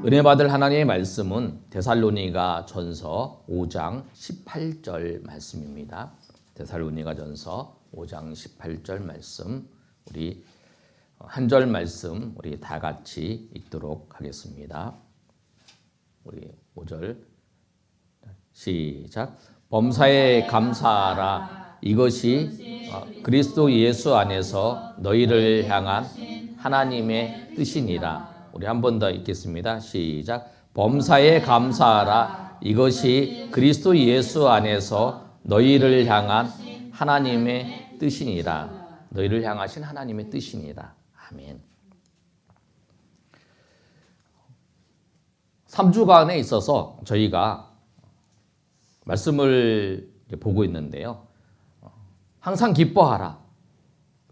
은혜 받을 하나님의 말씀은 데살로니가 전서 5장 18절 말씀입니다. 데살로니가 전서 5장 18절 말씀, 우리 한 절 말씀 우리 다 같이 읽도록 하겠습니다. 우리 5절 시작. 범사에 감사하라. 이것이 그리스도 예수 안에서 너희를 향한 하나님의 뜻이니라. 우리 한 번 더 읽겠습니다. 시작. 범사에 감사하라. 이것이 그리스도 예수 안에서 너희를 향한 하나님의 뜻이니라. 너희를 향하신 하나님의 뜻이니라. 아멘. 3주간에 있어서 저희가 말씀을 보고 있는데요. 항상 기뻐하라.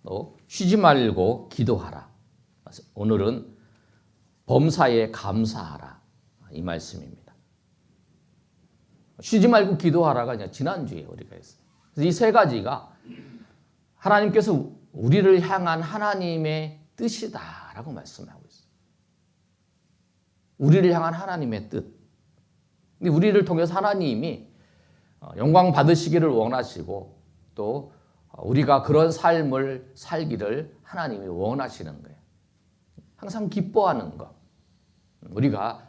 또 쉬지 말고 기도하라. 오늘은 범사에 감사하라. 이 말씀입니다. 쉬지 말고 기도하라가 그냥 지난주에 우리가 했어요. 이 세 가지가 하나님께서 우리를 향한 하나님의 뜻이다라고 말씀하고 있어요. 우리를 향한 하나님의 뜻. 근데 우리를 통해서 하나님이 영광 받으시기를 원하시고 또 우리가 그런 삶을 살기를 하나님이 원하시는 거예요. 항상 기뻐하는 것. 우리가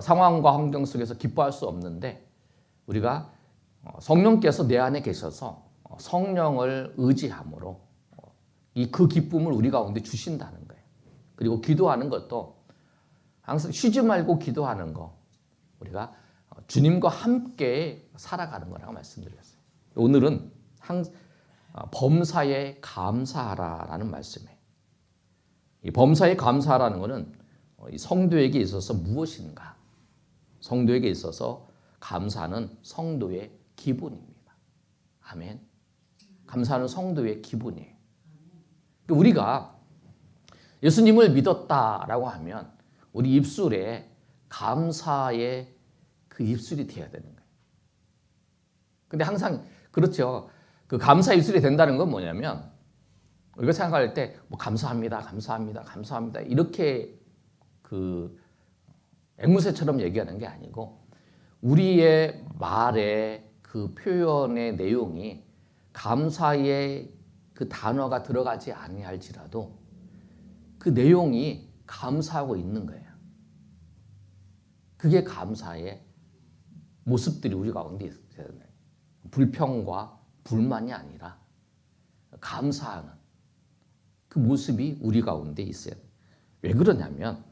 상황과 환경 속에서 기뻐할 수 없는데 우리가 성령께서 내 안에 계셔서 성령을 의지함으로 그 기쁨을 우리 가운데 주신다는 거예요. 그리고 기도하는 것도 항상 쉬지 말고 기도하는 거. 우리가 주님과 함께 살아가는 거라고 말씀드렸어요. 오늘은 범사에 감사하라라는 말씀이에요. 이 범사에 감사하라는 것은 이 성도에게 있어서 무엇인가? 성도에게 있어서 감사는 성도의 기본입니다. 아멘. 감사는 성도의 기본이에요. 우리가 예수님을 믿었다라고 하면 우리 입술에 감사의 그 입술이 되어야 되는 거예요. 근데 항상 그렇죠. 그 감사 입술이 된다는 건 뭐냐면 우리가 생각할 때 뭐 감사합니다, 감사합니다, 감사합니다 이렇게 그 앵무새처럼 얘기하는 게 아니고 우리의 말의 그 표현의 내용이 감사의 그 단어가 들어가지 아니할지라도 그 내용이 감사하고 있는 거예요. 그게 감사의 모습들이 우리 가운데 있어야 돼요. 불평과 불만이 아니라 감사하는 그 모습이 우리 가운데 있어야 돼요. 왜 그러냐면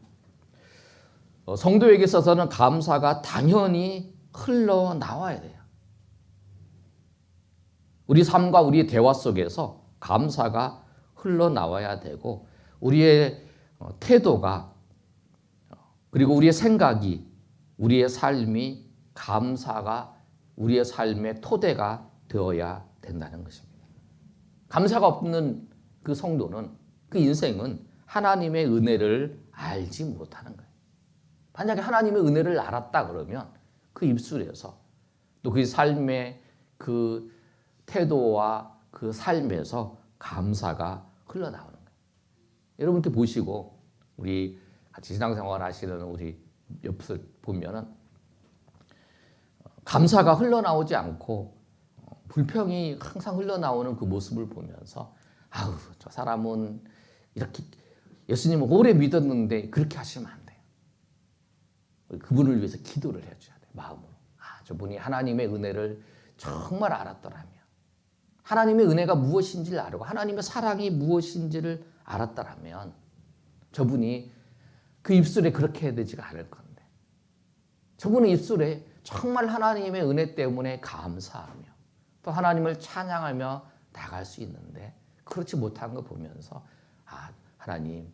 성도에게 있어서는 감사가 당연히 흘러나와야 돼요. 우리 삶과 우리의 대화 속에서 감사가 흘러나와야 되고 우리의 태도가 그리고 우리의 생각이 우리의 삶이 감사가 우리의 삶의 토대가 되어야 된다는 것입니다. 감사가 없는 그 성도는 그 인생은 하나님의 은혜를 알지 못하는 거예요. 만약에 하나님의 은혜를 알았다 그러면 그 입술에서 또 그 삶의 그 태도와 그 삶에서 감사가 흘러나오는 거예요. 여러분 이렇게 보시고 우리 같이 신앙생활 하시는 우리 옆을 보면은 감사가 흘러나오지 않고 불평이 항상 흘러나오는 그 모습을 보면서 아우 저 사람은 이렇게 예수님을 오래 믿었는데 그렇게 하시면 안 돼요. 그분을 위해서 기도를 해줘야 돼요. 마음으로. 저분이 하나님의 은혜를 정말 알았더라면 하나님의 은혜가 무엇인지를 알고 하나님의 사랑이 무엇인지를 알았더라면 저분이 그 입술에 그렇게 해야 되지가 않을 건데 저분의 입술에 정말 하나님의 은혜 때문에 감사하며 또 하나님을 찬양하며 나갈 수 있는데 그렇지 못한 거 보면서 하나님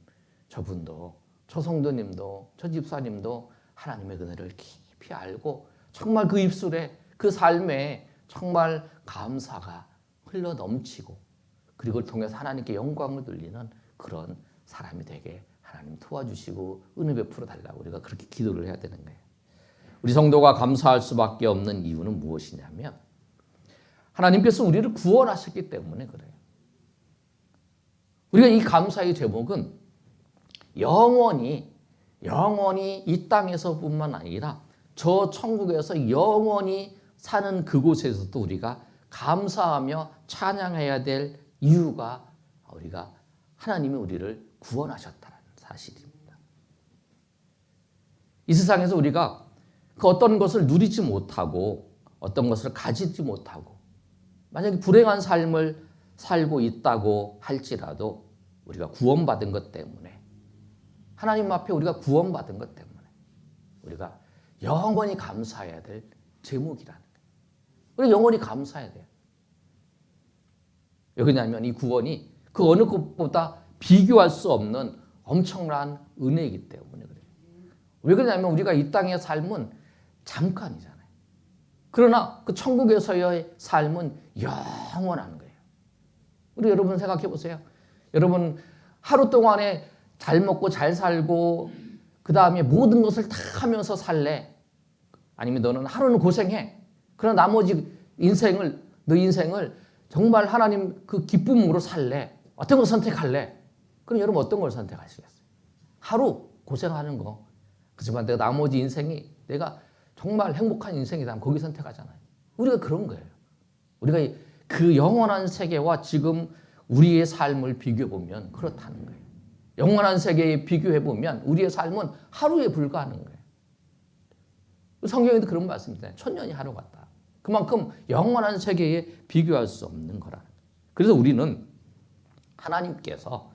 저분도 저 성도님도 저 집사님도 하나님의 은혜를 깊이 알고 정말 그 입술에 그 삶에 정말 감사가 흘러 넘치고 그리고 그걸 통해서 하나님께 영광을 돌리는 그런 사람이 되게 하나님 도와주시고 은혜 베풀어 달라고 우리가 그렇게 기도를 해야 되는 거예요. 우리 성도가 감사할 수밖에 없는 이유는 무엇이냐면 하나님께서 우리를 구원하셨기 때문에 그래요. 우리가 이 감사의 제목은 영원히 영원히 이 땅에서뿐만 아니라 저 천국에서 영원히 사는 그곳에서도 우리가 감사하며 찬양해야 될 이유가 우리가 하나님이 우리를 구원하셨다는 사실입니다. 이 세상에서 우리가 그 어떤 것을 누리지 못하고 어떤 것을 가지지 못하고 만약에 불행한 삶을 살고 있다고 할지라도 우리가 구원받은 것 때문에 하나님 앞에 우리가 구원받은 것 때문에 우리가 영원히 감사해야 될 제목이라는 거예요. 우리가 영원히 감사해야 돼요. 왜 그러냐면 이 구원이 그 어느 것보다 비교할 수 없는 엄청난 은혜이기 때문에 그래요. 왜 그러냐면 우리가 이 땅의 삶은 잠깐이잖아요. 그러나 그 천국에서의 삶은 영원한 거예요. 우리 여러분 생각해 보세요. 여러분 하루 동안에 잘 먹고 잘 살고 그 다음에 모든 것을 다 하면서 살래? 아니면 너는 하루는 고생해. 그러나 나머지 너 인생을 정말 하나님 그 기쁨으로 살래? 어떤 걸 선택할래? 그럼 여러분 어떤 걸 선택하시겠어요? 하루 고생하는 거. 그렇지만 내가 나머지 인생이 내가 정말 행복한 인생이다. 거기 선택하잖아요. 우리가 그런 거예요. 우리가 그 영원한 세계와 지금 우리의 삶을 비교해보면 그렇다는 거예요. 영원한 세계에 비교해보면 우리의 삶은 하루에 불과하는 거예요. 성경에도 그런 말씀입니다. 천년이 하루 같다. 그만큼 영원한 세계에 비교할 수 없는 거라는 거예요. 그래서 우리는 하나님께서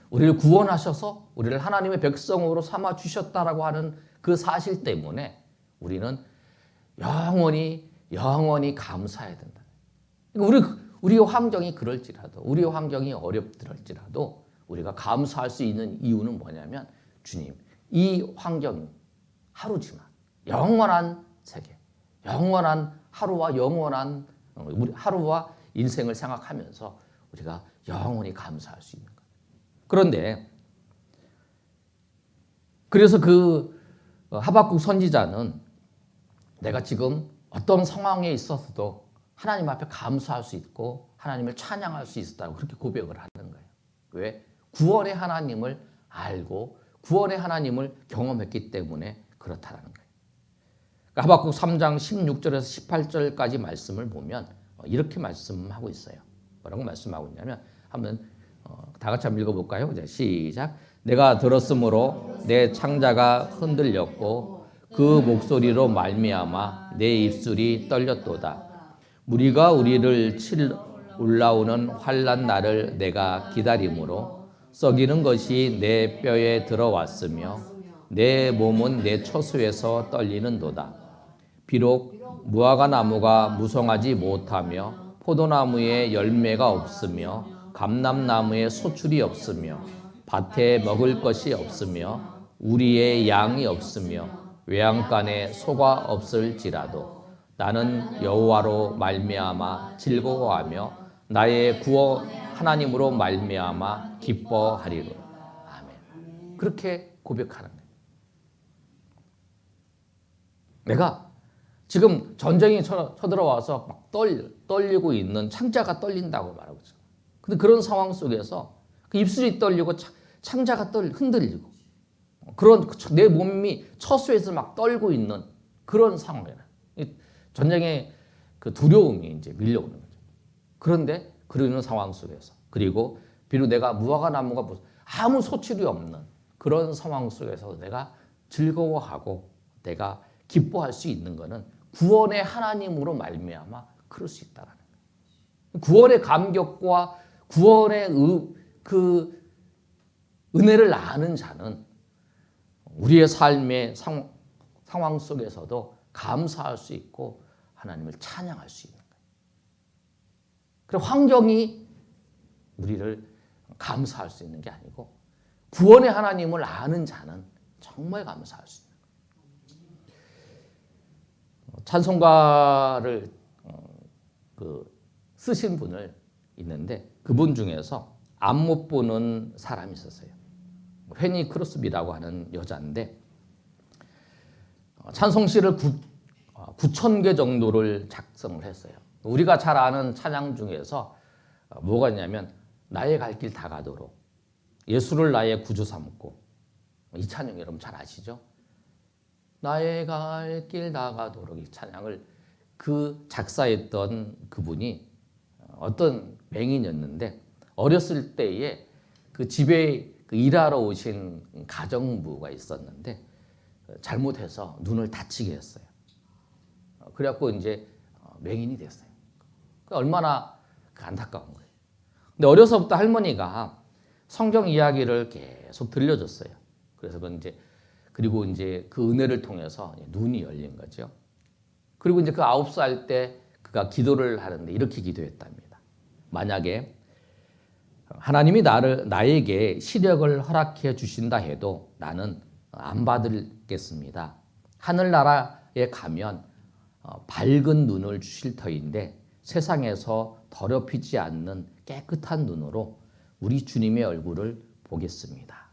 우리를 구원하셔서 우리를 하나님의 백성으로 삼아 주셨다라고 하는 그 사실 때문에 우리는 영원히 감사해야 된다. 우리의 환경이 그럴지라도 우리의 환경이 어렵더라도 우리가 감사할 수 있는 이유는 뭐냐면 주님, 이 환경 하루지만 영원한 세계, 영원한 하루와 우리 하루와 인생을 생각하면서 우리가 영원히 감사할 수 있는 거예요. 그런데 그래서 그 하박국 선지자는 내가 지금 어떤 상황에 있어서도 하나님 앞에 감사할 수 있고 하나님을 찬양할 수 있었다고 그렇게 고백을 하는 거예요. 왜? 구원의 하나님을 알고 구원의 하나님을 경험했기 때문에 그렇다는 거예요. 그러니까 하박국 3장 16절에서 18절까지 말씀을 보면 이렇게 말씀하고 있어요. 뭐라고 말씀하고 있냐면 한번 다 같이 한번 읽어볼까요? 시작. 내가 들었으므로 내 창자가 흔들렸고 그 목소리로 말미암아 내 입술이 떨렸도다. 무리가 우리를 칠 올라오는 환난 날을 내가 기다림으로 썩이는 것이 내 뼈에 들어왔으며 내 몸은 내 처소에서 떨리는도다. 비록 무화과 나무가 무성하지 못하며 포도나무에 열매가 없으며 감람나무에 소출이 없으며 밭에 먹을 것이 없으며 우리의 양이 없으며 외양간에 소가 없을지라도 나는 여호와로 말미암아 즐거워하며 나의 구원 하나님으로 말미암아 기뻐하리로다. 아멘. 그렇게 고백하는 거예요. 내가 지금 전쟁이 쳐들어와서 막 떨리고 있는 창자가 떨린다고 말하고 있어요. 근데 그런 상황 속에서 그 입술이 떨리고 창자가 흔들리고 그런 내 몸이 처수에서 막 떨고 있는 그런 상황이에요. 전쟁의 그 두려움이 이제 밀려오는 거죠. 그런데 그러는 상황 속에서 그리고 비록 내가 무화과 나무가 아무 소출이 없는 그런 상황 속에서 내가 즐거워하고 내가 기뻐할 수 있는 것은 구원의 하나님으로 말미암아 그럴 수 있다라는 거예요. 구원의 감격과 구원의 그 은혜를 아는 자는 우리의 삶의 상황 속에서도 감사할 수 있고 하나님을 찬양할 수 있는 거예요. 그리고 환경이 우리를 감사할 수 있는 게 아니고 구원의 하나님을 아는 자는 정말 감사할 수 있는 거예요. 찬송가를 쓰신 분을 있는데 그분 중에서 앞 못 보는 사람이 있었어요. 페니 크로스비라고 하는 여자인데 찬송시를 9,000개 정도를 작성을 했어요. 우리가 잘 아는 찬양 중에서 뭐가 있냐면 나의 갈 길 다 가도록 예수를 나의 구주 삼고 이 찬양 여러분 잘 아시죠? 나의 갈 길 나가도록 이 찬양을 그 작사했던 그분이 어떤 맹인이었는데 어렸을 때에 그 집에 일하러 오신 가정부가 있었는데 잘못해서 눈을 다치게 했어요. 그래갖고 이제 맹인이 됐어요. 얼마나 안타까운 거예요. 근데 어려서부터 할머니가 성경 이야기를 계속 들려줬어요. 그래서 그리고 이제 그 은혜를 통해서 눈이 열린 거죠. 그리고 이제 그 9살 때 그가 기도를 하는데 이렇게 기도했답니다. 만약에 하나님이 나에게 시력을 허락해 주신다 해도 나는 안 받겠습니다. 하늘나라에 가면 밝은 눈을 주실 터인데 세상에서 더럽히지 않는 깨끗한 눈으로 우리 주님의 얼굴을 보겠습니다.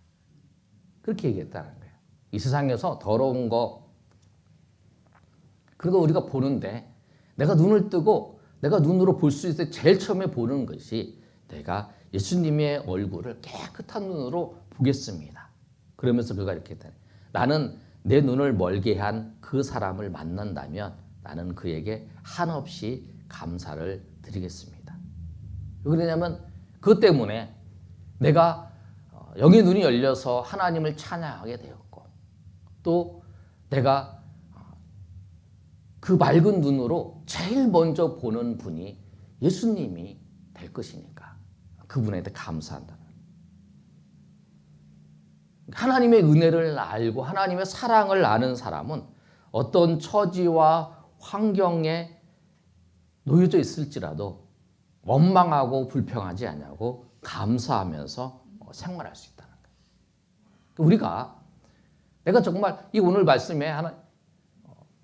그렇게 얘기했다는 거예요. 이 세상에서 더러운 거 그거 우리가 보는데 내가 눈을 뜨고 내가 눈으로 볼 수 있을 때 제일 처음에 보는 것이 내가 예수님의 얼굴을 깨끗한 눈으로 보겠습니다. 그러면서 그가 이렇게 했다. 나는 내 눈을 멀게 한 그 사람을 만난다면 나는 그에게 한없이 감사를 드리겠습니다. 왜 그러냐면 그것 때문에 내가 영의 눈이 열려서 하나님을 찬양하게 되었고 또 내가 그 맑은 눈으로 제일 먼저 보는 분이 예수님이 될 것이니까 그분한테 감사한다는 하나님의 은혜를 알고 하나님의 사랑을 아는 사람은 어떤 처지와 환경에 놓여져 있을지라도 원망하고 불평하지 않냐고 감사하면서 생활할 수 있다는 거예요. 우리가 내가 정말 이 오늘 말씀에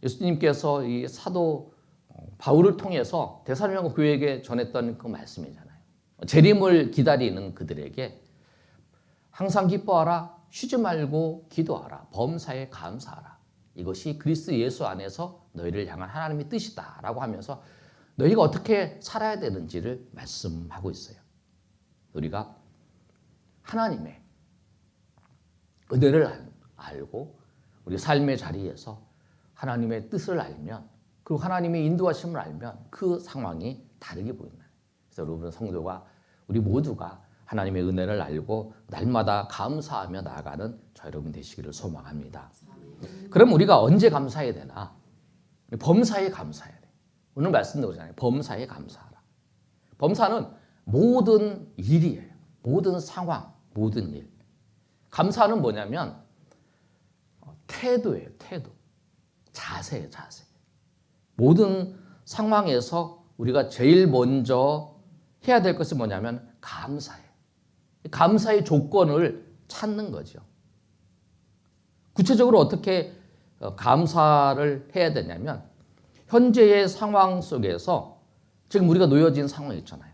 예수님께서 이 사도 바울을 통해서 데살로니가 교회에게 전했던 그 말씀이잖아요. 재림을 기다리는 그들에게 항상 기뻐하라, 쉬지 말고 기도하라, 범사에 감사하라. 이것이 그리스도 예수 안에서 너희를 향한 하나님의 뜻이다라고 하면서 너희가 어떻게 살아야 되는지를 말씀하고 있어요. 우리가 하나님의 은혜를 알고 우리 삶의 자리에서 하나님의 뜻을 알면 그리고 하나님의 인도하심을 알면 그 상황이 다르게 보인다. 그래서 여러분 성도가 우리 모두가 하나님의 은혜를 알고 날마다 감사하며 나아가는 저 여러분 되시기를 소망합니다. 그럼 우리가 언제 감사해야 되나? 범사에 감사해야 돼. 오늘 말씀드리잖아요. 범사에 감사하라. 범사는 모든 일이에요. 모든 상황, 모든 일. 감사는 뭐냐면 태도예요. 태도. 자세예요. 자세. 모든 상황에서 우리가 제일 먼저 해야 될 것이 뭐냐면 감사예요. 감사의 조건을 찾는 거죠. 구체적으로 어떻게 감사를 해야 되냐면 현재의 상황 속에서 지금 우리가 놓여진 상황이 있잖아요.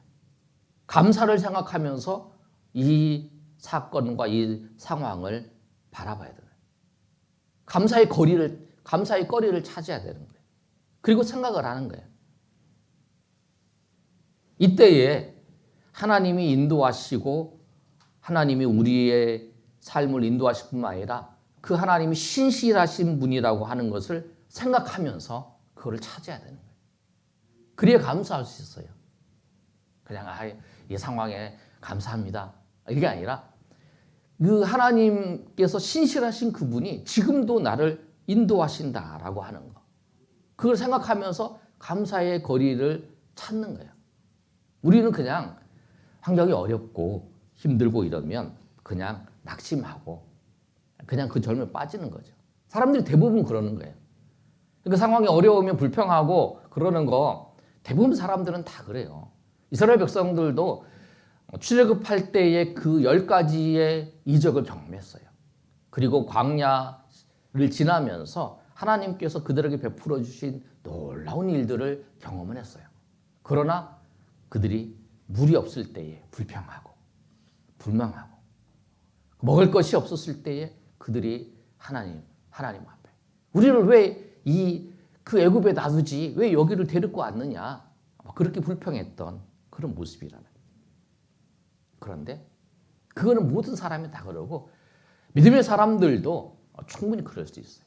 감사를 생각하면서 이 사건과 이 상황을 바라봐야 돼요. 감사의 거리를 찾아야 되는 거예요. 그리고 생각을 하는 거예요. 이때에 하나님이 인도하시고 하나님이 우리의 삶을 인도하실 뿐만 아니라 그 하나님이 신실하신 분이라고 하는 것을 생각하면서 그거를 찾아야 되는 거예요. 그래야 감사할 수 있어요. 그냥 이 상황에 감사합니다. 이게 아니라 그 하나님께서 신실하신 그분이 지금도 나를 인도하신다라고 하는 거. 그걸 생각하면서 감사의 거리를 찾는 거예요. 우리는 그냥 환경이 어렵고 힘들고 이러면 그냥 낙심하고 그냥 그 젊음에 빠지는 거죠. 사람들이 대부분 그러는 거예요. 그 상황이 어려우면 불평하고 그러는 거 대부분 사람들은 다 그래요. 이스라엘 백성들도 출애굽할 때의 그 10가지의 이적을 경험했어요. 그리고 광야를 지나면서 하나님께서 그들에게 베풀어 주신 놀라운 일들을 경험을 했어요. 그러나 그들이 물이 없을 때에 불평하고 불망하고 먹을 것이 없었을 때에 그들이 하나님 앞에 우리를 왜 그 애굽에 놔두지 왜 여기를 데리고 왔느냐 그렇게 불평했던 그런 모습이라는. 그런데 그거는 모든 사람이 다 그러고 믿음의 사람들도 충분히 그럴 수 있어요.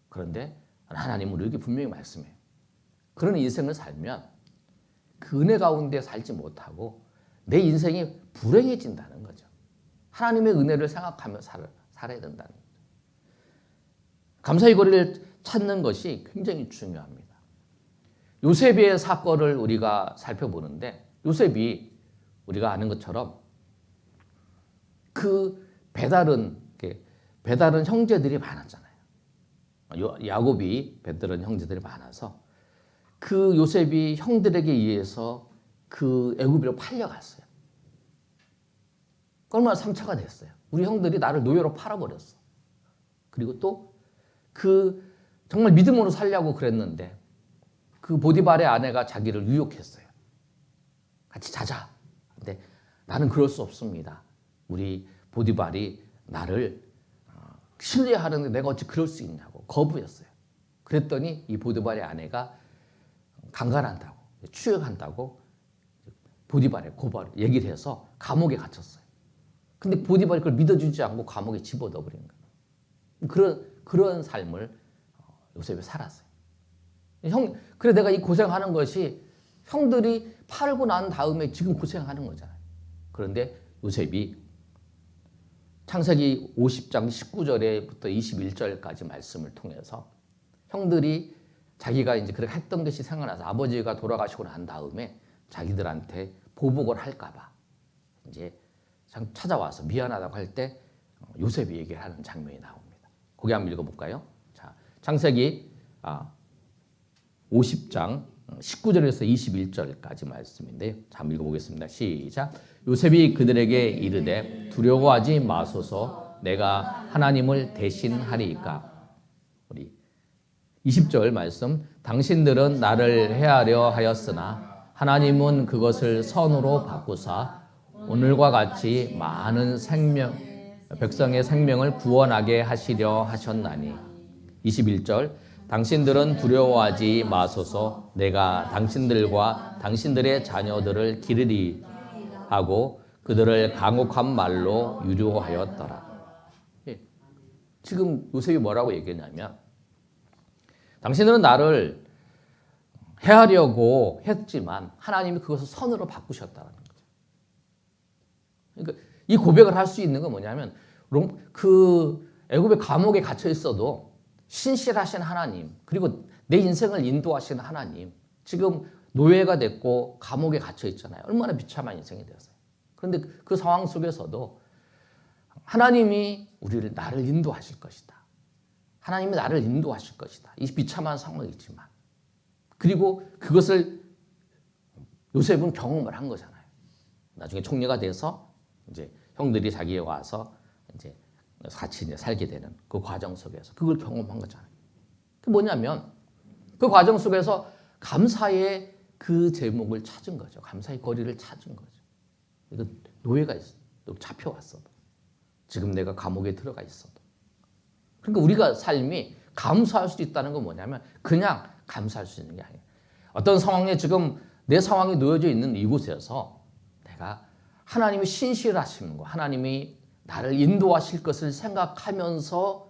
그런데 하나님은 우리에게 분명히 말씀해요. 그런 인생을 살면 그 은혜 가운데 살지 못하고 내 인생이 불행해진다는 거죠. 하나님의 은혜를 생각하며 살아야 된다는 거죠. 감사의 거리를 찾는 것이 굉장히 중요합니다. 요셉의 사건을 우리가 살펴보는데 요셉이 우리가 아는 것처럼 그 배다른 형제들이 많았잖아요. 야곱이 배다른 형제들이 많아서 그 요셉이 형들에게 의해서 그 애굽으로 팔려갔어요. 얼마나 상처가 됐어요. 우리 형들이 나를 노예로 팔아버렸어. 그리고 또 그 정말 믿음으로 살려고 그랬는데 그 보디발의 아내가 자기를 유혹했어요. 같이 자자. 근데 나는 그럴 수 없습니다. 우리 보디발이 나를 신뢰하는데 내가 어찌 그럴 수 있냐고 거부했어요. 그랬더니 이 보디발의 아내가 강간한다고 추행한다고 보디발에 얘기를 해서 감옥에 gat혔어요. 근데 보디발이 그걸 믿어주지 않고 감옥에 집어넣어버린 거예요. 그런 삶을 요셉이 살았어요. 그래 내가 이 고생하는 것이 형들이 팔고 난 다음에 지금 고생하는 거잖아요. 그런데 요셉이 창세기 50장 19절에부터 21절까지 말씀을 통해서 형들이 자기가 이제 그렇게 했던 것이 생각나서 아버지가 돌아가시고 난 다음에 자기들한테 보복을 할까봐 이제 찾아와서 미안하다고 할 때 요셉이 얘기를 하는 장면이 나옵니다. 거기 한번 읽어볼까요? 자, 창세기 50장 19절에서 21절까지 말씀인데요. 자, 한번 읽어보겠습니다. 시작. 요셉이 그들에게 이르되 두려워하지 마소서 내가 하나님을 대신하리이까. 우리 20절 말씀. 당신들은 나를 해하려 하였으나 하나님은 그것을 선으로 바꾸사 오늘과 같이 많은 백성의 생명을 구원하게 하시려 하셨나니. 21절. 당신들은 두려워하지 마소서 내가 당신들과 당신들의 자녀들을 기르리 하고 그들을 강혹한 말로 유료하였더라. 지금 요셉이 뭐라고 얘기했냐면 당신들은 나를 해하려고 했지만 하나님이 그것을 선으로 바꾸셨다는 거죠. 그러니까 이 고백을 할 수 있는 건 뭐냐면 그 애굽의 감옥에 갇혀 있어도 신실하신 하나님, 그리고 내 인생을 인도하시는 하나님, 지금 노예가 됐고 감옥에 갇혀 있잖아요. 얼마나 비참한 인생이 되었어요. 그런데 그 상황 속에서도 하나님이 나를 인도하실 것이다. 하나님이 나를 인도하실 것이다. 이 비참한 상황이지만. 그리고 그것을 요셉은 경험을 한 거잖아요. 나중에 총리가 돼서 이제 형들이 자기에 와서 이제 같이 이제 살게 되는 그 과정 속에서 그걸 경험한 거잖아요. 그 뭐냐면 그 과정 속에서 감사의 그 제목을 찾은 거죠. 감사의 거리를 찾은 거죠. 이거 노예가 있어, 잡혀왔어도, 지금 내가 감옥에 들어가 있어도. 그러니까 우리가 삶이 감사할 수 있다는 건 뭐냐면 그냥 감사할 수 있는 게 아니에요. 어떤 상황에 지금 내 상황이 놓여져 있는 이곳에서 내가 하나님이 신실하신 거, 하나님이 나를 인도하실 것을 생각하면서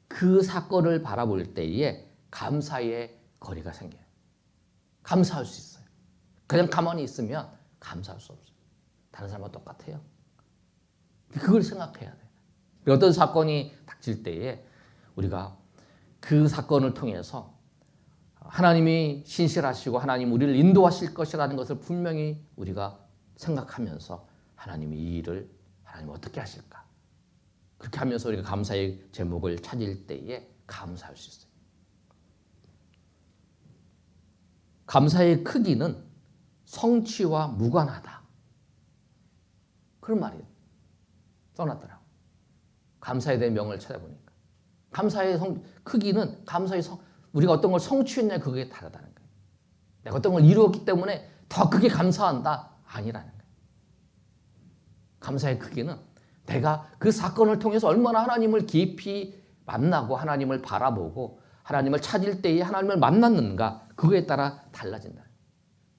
그 사건을 바라볼 때에 감사의 거리가 생겨요. 감사할 수 있어요. 그냥 가만히 있으면 감사할 수 없어요. 다른 사람과 똑같아요. 그걸 생각해야 돼요. 어떤 사건이 닥칠 때에 우리가 그 사건을 통해서 하나님이 신실하시고 하나님 우리를 인도하실 것이라는 것을 분명히 우리가 생각하면서 하나님이 이 일을 하나님 어떻게 하실까? 그렇게 하면서 우리가 감사의 제목을 찾을 때에 감사할 수 있어요. 감사의 크기는 성취와 무관하다. 그런 말이 써놨더라고요. 감사에 대한 명을 찾아보니까. 감사의 크기는 우리가 어떤 걸 성취했냐 그게 다르다는 거예요. 내가 어떤 걸 이루었기 때문에 더 크게 감사한다. 아니라는 거예요. 감사의 크기는 내가 그 사건을 통해서 얼마나 하나님을 깊이 만나고 하나님을 바라보고 하나님을 찾을 때에 하나님을 만났는가 그거에 따라 달라진다.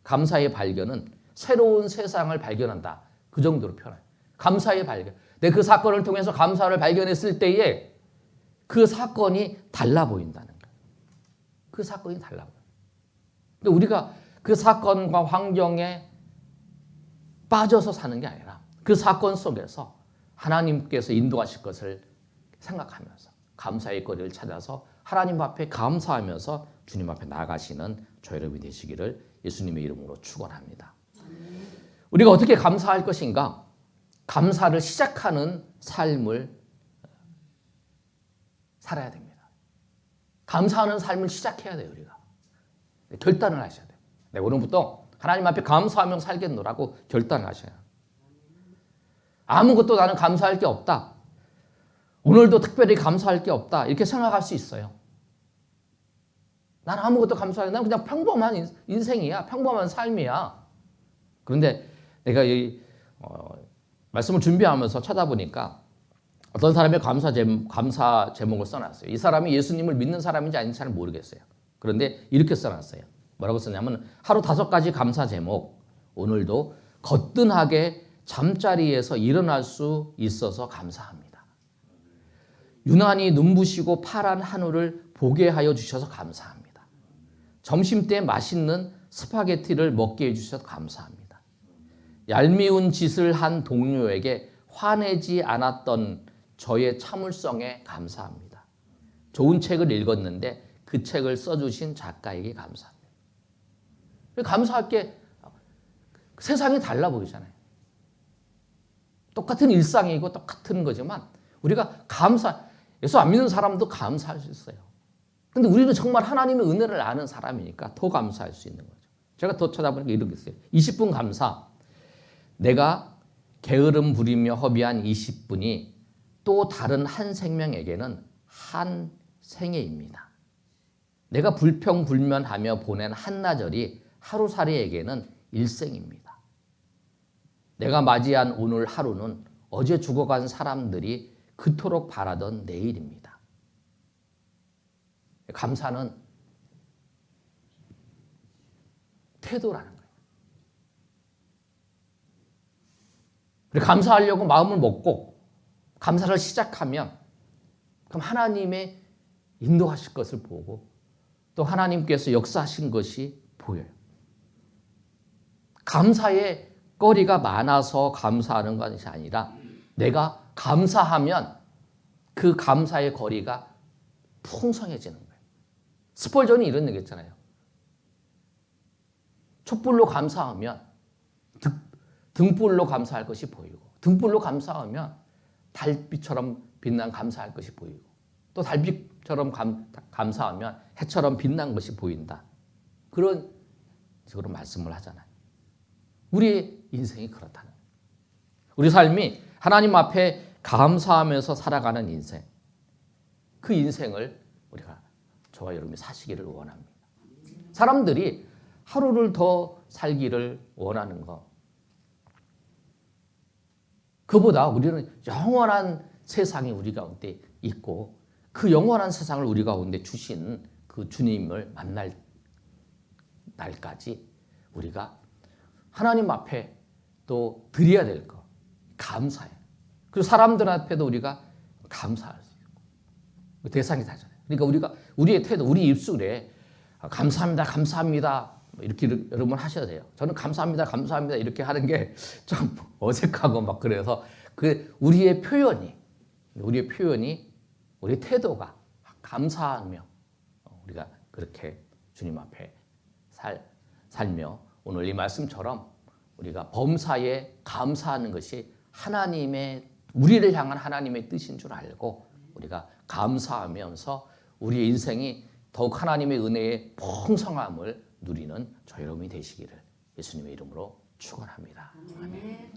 감사의 발견은 새로운 세상을 발견한다. 그 정도로 표현해요. 감사의 발견. 내 그 사건을 통해서 감사를 발견했을 때에 그 사건이 달라 보인다는 거예요. 그 사건이 달라 보여요. 근데 우리가 그 사건과 환경에 빠져서 사는 게 아니라 그 사건 속에서 하나님께서 인도하실 것을 생각하면서 감사의 거리를 찾아서 하나님 앞에 감사하면서 주님 앞에 나아가시는 저 여러분이 되시기를 예수님의 이름으로 축원합니다. 우리가 어떻게 감사할 것인가? 감사를 시작하는 삶을 살아야 됩니다. 감사하는 삶을 시작해야 돼요, 우리가. 결단을 하셔야 돼요. 내가 오늘부터 하나님 앞에 감사하며 살겠노라고 결단을 하셔야 해요. 아무것도 나는 감사할 게 없다. 오늘도 특별히 감사할 게 없다. 이렇게 생각할 수 있어요. 나는 아무것도 감사하지. 나는 그냥 평범한 인생이야. 평범한 삶이야. 그런데 내가 이 말씀을 준비하면서 찾아보니까 어떤 사람의 감사 제목을 써놨어요. 이 사람이 예수님을 믿는 사람인지 아닌지 잘 모르겠어요. 그런데 이렇게 써놨어요. 뭐라고 썼냐면 하루 5가지 감사 제목. 오늘도 거뜬하게 잠자리에서 일어날 수 있어서 감사합니다. 유난히 눈부시고 파란 하늘을 보게 하여 주셔서 감사합니다. 점심때 맛있는 스파게티를 먹게 해주셔서 감사합니다. 얄미운 짓을 한 동료에게 화내지 않았던 저의 참을성에 감사합니다. 좋은 책을 읽었는데 그 책을 써주신 작가에게 감사합니다. 감사할 게 세상이 달라 보이잖아요. 똑같은 일상이고 똑같은 거지만 우리가 예수 안 믿는 사람도 감사할 수 있어요. 근데 우리는 정말 하나님의 은혜를 아는 사람이니까 더 감사할 수 있는 거죠. 제가 더 찾아보니까 이런 게 있어요. 20분 감사. 내가 게으름 부리며 허비한 20분이 또 다른 한 생명에게는 한 생애입니다. 내가 불평불면하며 보낸 한나절이 하루살이에게는 일생입니다. 내가 맞이한 오늘 하루는 어제 죽어간 사람들이 그토록 바라던 내일입니다. 감사는 태도라는 거예요. 그리고 감사하려고 마음을 먹고 감사를 시작하면 그럼 하나님의 인도하실 것을 보고 또 하나님께서 역사하신 것이 보여요. 감사의 거리가 많아서 감사하는 것이 아니라 내가 감사하면 그 감사의 거리가 풍성해지는 거예요. 스펄전이 이런 얘기 했잖아요. 촛불로 감사하면 등불로 감사할 것이 보이고 등불로 감사하면 달빛처럼 빛난 감사할 것이 보이고 또 달빛처럼 감사하면 해처럼 빛난 것이 보인다. 그런 식으로 말씀을 하잖아요. 우리의 인생이 그렇다는 거예요. 우리 삶이 하나님 앞에 감사하면서 살아가는 인생. 그 인생을 우리가 저와 여러분이 사시기를 원합니다. 사람들이 하루를 더 살기를 원하는 거. 그보다 우리는 영원한 세상이 우리 가운데 있고 그 영원한 세상을 우리 가운데 주신 그 주님을 만날 날까지 우리가 하나님 앞에 또 드려야 될 거 감사해요. 그리고 사람들 앞에도 우리가 감사할 수 있고 대상이 다잖아요. 그러니까 우리의 태도, 우리 입술에 감사합니다, 감사합니다 이렇게 여러분 하셔야 돼요. 저는 감사합니다, 감사합니다 이렇게 하는 게 좀 어색하고 막 그래서 그 우리의 표현이, 우리 태도가 감사하며 우리가 그렇게 주님 앞에 살며 오늘 이 말씀처럼 우리가 범사에 감사하는 것이 우리를 향한 하나님의 뜻인 줄 알고 우리가 감사하면서 우리의 인생이 더욱 하나님의 은혜의 풍성함을 누리는 저 여러분이 되시기를 예수님의 이름으로 축원합니다. 아멘.